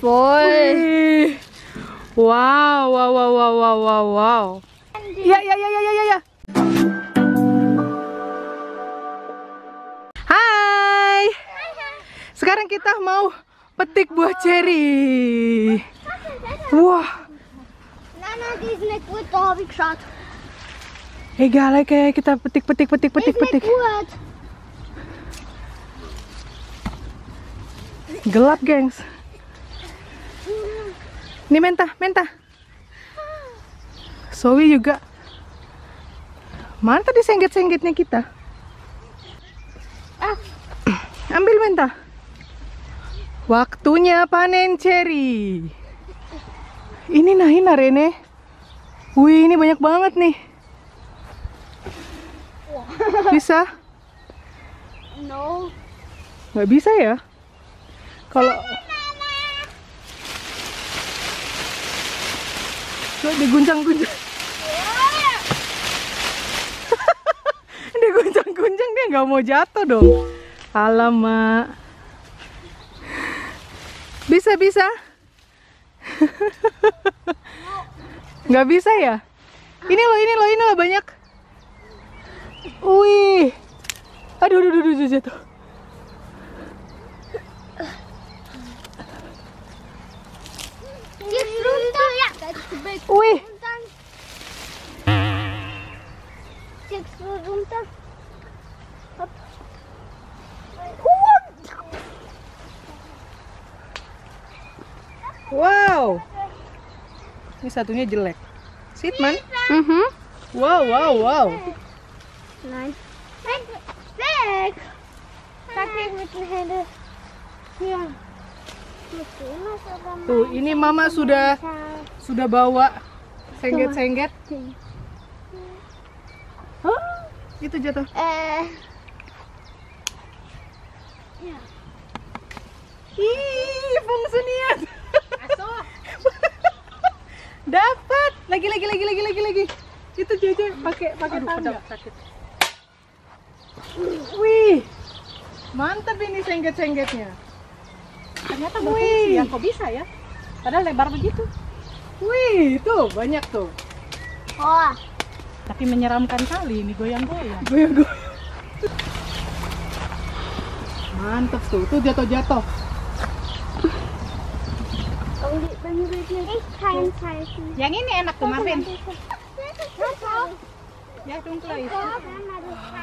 beautiful. Wow, wow, wow, wow, wow, wow, wow. Ya. Hai. Sekarang kita mau petik buah ceri. Wah. Nana, die is niet goed, daar heb ik gehad. Egal, kayak kita petik. Goed. Gelap, gengs. Ini menta. Zoe juga. Mana tadi sengget-senggetnya kita? Ambil menta. Waktunya panen ceri. Ini Nahina, Rene. Wih, ini banyak banget nih. Bisa? No. Nggak bisa ya? Kalau coba diguncang-guncang. Diguncang-guncang dia nggak mau jatuh dong. Alamak. Bisa. Nggak bisa ya? Ini loh banyak. Wih. Aduh jatuh. Die is runter. Ja, dat is de beuk. Wih. Die is runter. Hop. Wow. Ini satunya jelek. Sitman. Wow. Nein. Weg. Pak ik met mijn handen. Ja. Tuh, ini Mama sudah bawa sengget-sengget. Itu jatuh. Ja. Ih, fungsunian. Dapat. Lagi. Itu Jeje pakai tangga. Sakit. Wih. Mantap ini sengget-senggetnya. Ternyata berfungsi ya, kok bisa ya? Padahal lebar begitu. Wih, tuh banyak tuh. Oh. Tapi menyeramkan kali ini goyang-goyang. Mantap tuh jatuh. Ik ga hem zeigen. Yang ini enak tuh, Marvin. Ja, Ya, dunkel is.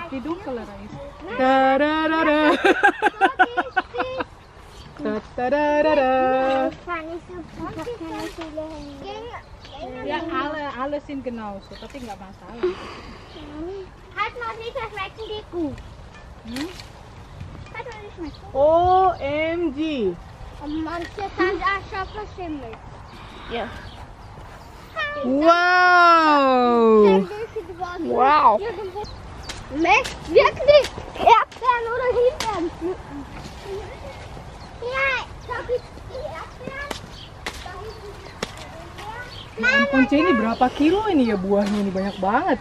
Di dunkel is. Dadadada. Ya, alle sind genauso, tapi nggak masalah. Hat noch nicht schmecken die gut. Hat noch nicht schmecken. OMG. Manche sind auch schon verschimmelt. Ja. Wow. Wow. Leck, wirklich Erdbeeren oder Himbeeren pflücken. Ja, da gibt's die Erdbeeren. Ya ampun, ini berapa kilo ini ya buahnya, ini banyak banget.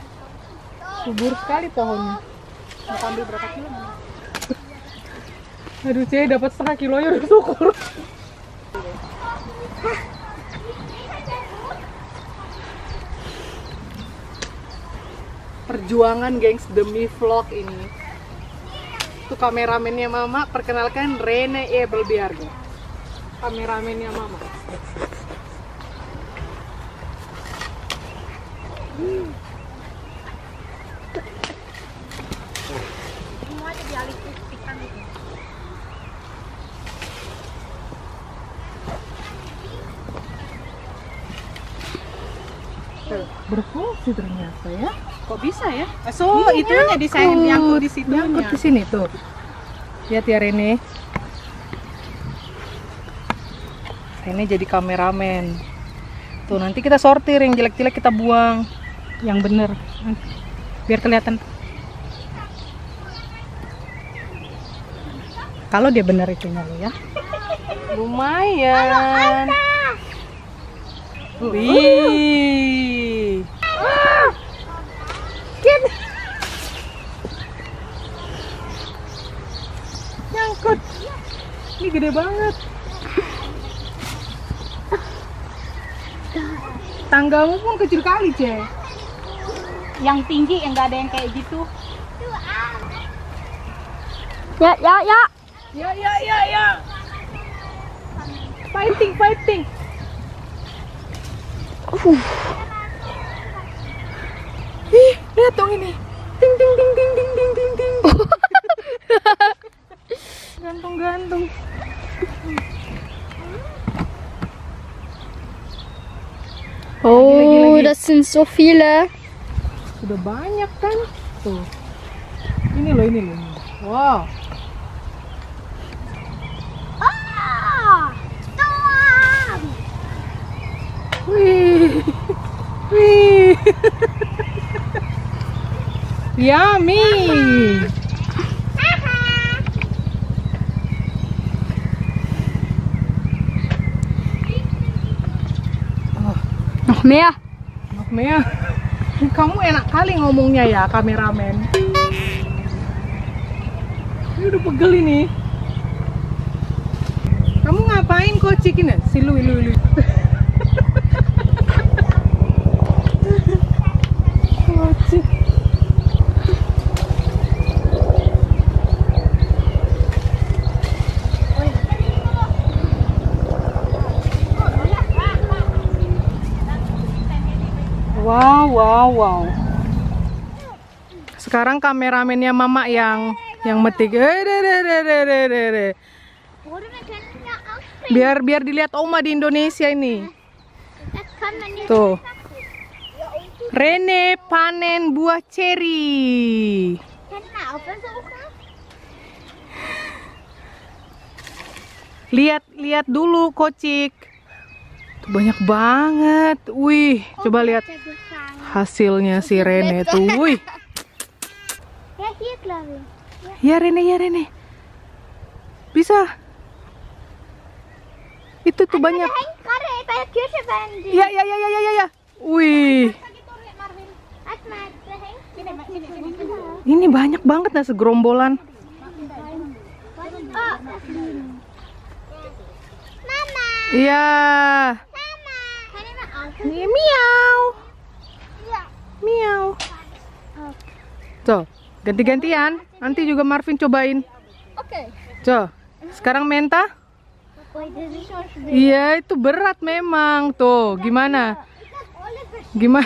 Subur sekali pohonnya. Mau ambil berapa kilo? Aduh, Cek dapat setengah kilo ya udah syukur. Perjuangan, gengs, demi vlog ini. Tuh kameramennya Mama, perkenalkan Rene Ebelbiarga. Kameramennya Mama. Semua aja dialih ikan itu. Berfungsi ternyata ya. Kok bisa ya? So, itunya desain nyangkut di situ. Nyangkut di sini tuh. Lihat ya Rene. Rene jadi kameramen. Tuh nanti kita sortir, yang jelek-jelek kita buang, yang bener biar kelihatan. Kalau dia bener itunya lo ya. Lumayan. Wih. Nyangkut. Ini gede banget. Tanggamu pun kecil kali, Ce. Yang tinggi yang nggak ada yang kayak gitu. Ya, ya, ya. Ya. Fighting. Ih, lihat dong ini. Ting. Gantung. Oh, Lagi. das sind so viele. Sudah banyak kan? Tuh. Ini loh. Wow. Storm. Wih. Yummy. Noch mehr. Mea, kamu enak kali ngomongnya ya, kameramen. Ini udah pegel ini. Kamu ngapain kocik ini? Si lu. Kocik. Wow. Sekarang kameramennya Mama yang metik. Biar dilihat Oma di Indonesia ini. Tuh. Rene panen buah ceri. Lihat dulu, Kocik. Tuh, banyak banget. Wih, coba lihat hasilnya si Rene tuh. Wih. Ja, hier, glaube ich. Ya Rene. Bisa. Itu tuh banyak. Der hängt gerade bei der Kirschewand. Ya. Wih. Warte mal, der hängt. Ini banyak banget nah segerombolan. Oh, Mama. Iya. Mama. Kann ich mal auf? Ini miau. Ja. Miau. Tuh, ganti-gantian. Nanti juga Marvin cobain. Okay. Tuh, sekarang Menta. Oh, das ist schon schwer. Iya, itu berat memang. Tuh, gimana? Gimana?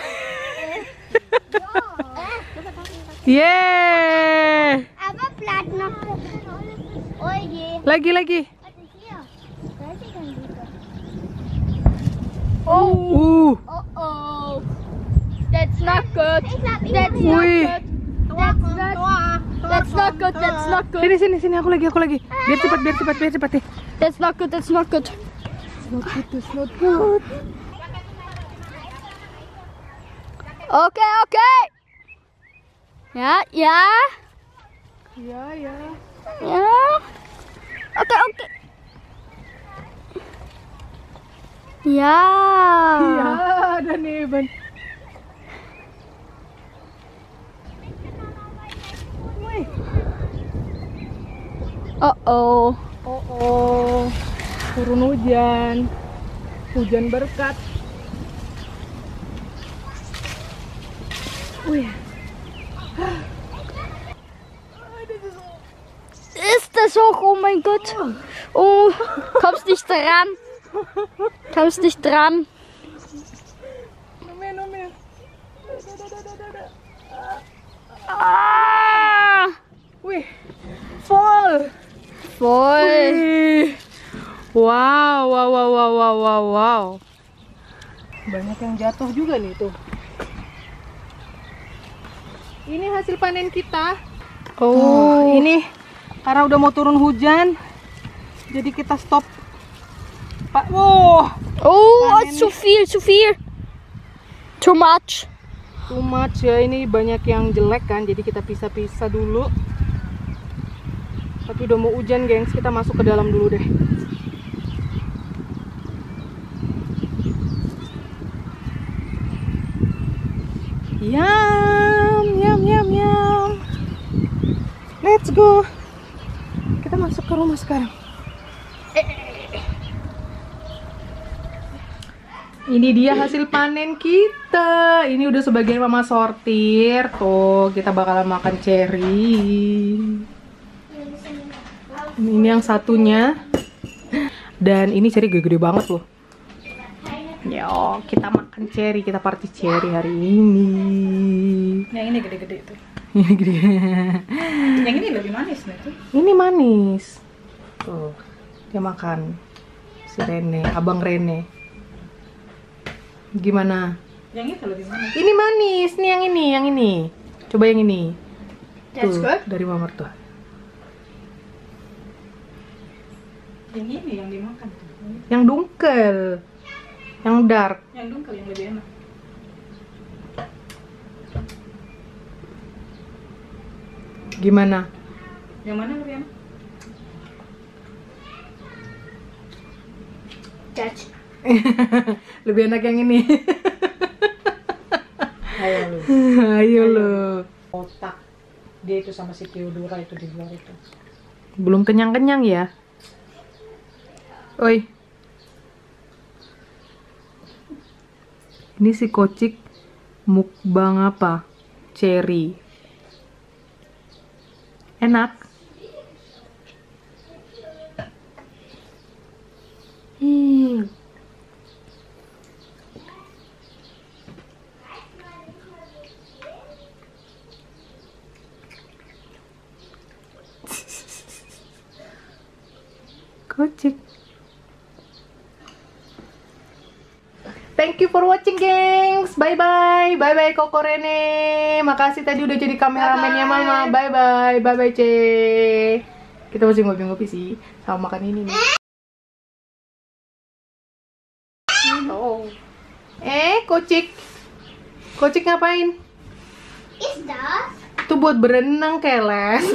Yeay. Aber bleibt noch. Oh je. Lagi. Warte hier. Da ist sie dann wieder. Oh. Oh. That's not good. That's Wih. That's not good. That's not good. Sini aku lagi. Biar cepat deh. That's not good. That's not good. It's not good. Okay. Ja. Ya. Ja. Okay. Ja. Iya, dan Evan. Oh. Turun hujan berkat. Wih. Ist das hoch? Oh mein Gott. Oh, kommst nicht dran. Nomen. Ah. Wih. Full. Wih. Wow. Banyak yang jatuh juga nih tuh. Ini hasil panen kita. Oh. Ini karena udah mau turun hujan, jadi kita stop. Pak, Oh, panen zu viel. Too much. too much ya, ini banyak yang jelek kan, jadi kita pisah-pisah dulu. Tapi udah mau hujan, gengs, kita masuk ke dalam dulu deh. Yum. Let's go. Kita masuk ke rumah sekarang. Ini dia hasil panen kita. Ini udah sebagian mama sortir. Tuh, kita bakalan makan cherry. Ini yang satunya. Dan ini cherry gede-gede banget loh. Yo, kita makan cherry, kita party cherry hari ini. Yang ini gede-gede itu. Ini gede. Yang ini lebih manis nih tuh. Ini manis. Tuh, dia makan. Si Rene, Abang Rene. Gimana? Yang itu lebih manis. Ini manis, nih yang ini. Coba yang ini. That's good. Dari Mama tuh. Yang ini yang dimakan tuh. Yang dungkel. Yang dark. Yang dungkel yang lebih enak. Gimana? Yang mana lebih enak? Judge. Lebih enak yang ini. Ayo lu. Ayo lo. Otak. Dia itu sama si Theodora itu di luar itu. Belum kenyang-kenyang ya? Oi. Ini si Kocik mukbang apa? Cherry. Enak. Kocik. Thank you for watching, gengs. Bye bye. Bye bye Koko Rene. Makasih tadi udah jadi kameramennya Mama. Bye bye. Bye bye, Ce. Kita masih ngopi-ngopi sih sama makan ini nih. Oh. Kocik. Kocik ngapain? Is that? Itu buat berenang, Keles.